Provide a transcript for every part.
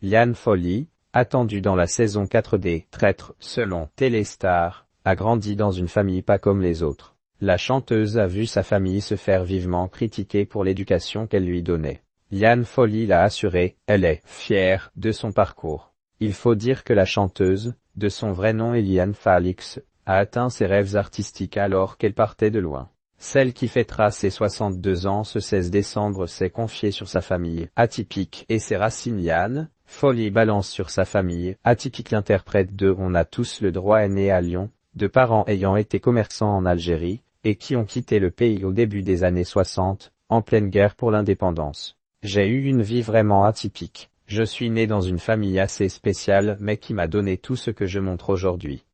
Liane Folly, attendue dans la saison 4 des Traîtres selon Téléstar, a grandi dans une famille pas comme les autres. La chanteuse a vu sa famille se faire vivement critiquer pour l'éducation qu'elle lui donnait. Liane Folly l'a assuré, elle est fière de son parcours. Il faut dire que la chanteuse, de son vrai nom Eliane Falix, a atteint ses rêves artistiques alors qu'elle partait de loin. Celle qui fêtera ses 62 ans ce 16 décembre s'est confiée sur sa famille atypique et ses racines. Liane Folly balance sur sa famille atypique. L'interprète de On a tous le droit est née à Lyon, de parents ayant été commerçants en Algérie, et qui ont quitté le pays au début des années 60, en pleine guerre pour l'indépendance. J'ai eu une vie vraiment atypique. Je suis né dans une famille assez spéciale mais qui m'a donné tout ce que je montre aujourd'hui.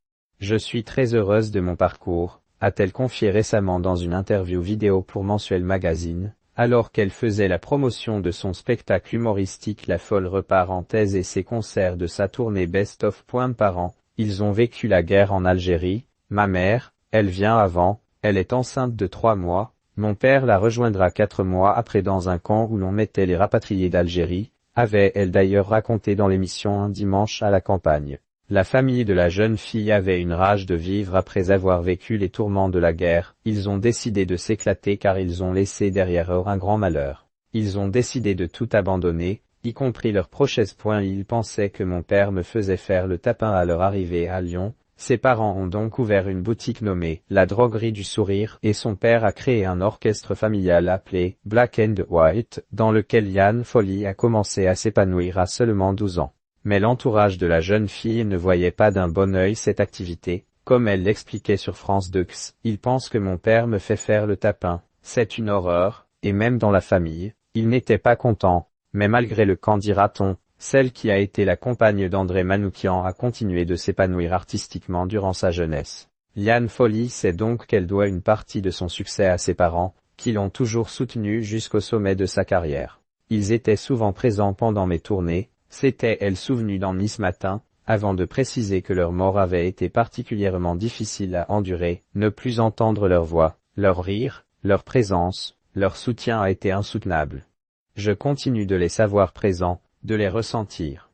Je suis très heureuse de mon parcours, a-t-elle confié récemment dans une interview vidéo pour Mensuel Magazine, alors qu'elle faisait la promotion de son spectacle humoristique La Folle Reparenthèse et ses concerts de sa tournée Best of. Par an, ils ont vécu la guerre en Algérie, ma mère, elle vient avant, elle est enceinte de 3 mois, mon père la rejoindra 4 mois après dans un camp où l'on mettait les rapatriés d'Algérie, avait-elle d'ailleurs raconté dans l'émission Un dimanche à la campagne. La famille de la jeune fille avait une rage de vivre après avoir vécu les tourments de la guerre, ils ont décidé de s'éclater car ils ont laissé derrière eux un grand malheur. Ils ont décidé de tout abandonner, y compris leur prochaise. Ils pensaient que mon père me faisait faire le tapin à leur arrivée à Lyon. Ses parents ont donc ouvert une boutique nommée La Droguerie du Sourire et son père a créé un orchestre familial appelé Black and White, dans lequel Liane Folly a commencé à s'épanouir à seulement 12 ans. Mais l'entourage de la jeune fille ne voyait pas d'un bon œil cette activité, comme elle l'expliquait sur France 2. Il pense que mon père me fait faire le tapin, c'est une horreur, et même dans la famille, il n'était pas content, mais malgré le camp dira-t-on, celle qui a été la compagne d'André Manoukian a continué de s'épanouir artistiquement durant sa jeunesse. Liane Folly sait donc qu'elle doit une partie de son succès à ses parents, qui l'ont toujours soutenue jusqu'au sommet de sa carrière. Ils étaient souvent présents pendant mes tournées, s'était-elle souvenue dans Nice Matin, avant de préciser que leur mort avait été particulièrement difficile à endurer, ne plus entendre leur voix, leur rire, leur présence, leur soutien a été insoutenable. Je continue de les savoir présents, de les ressentir.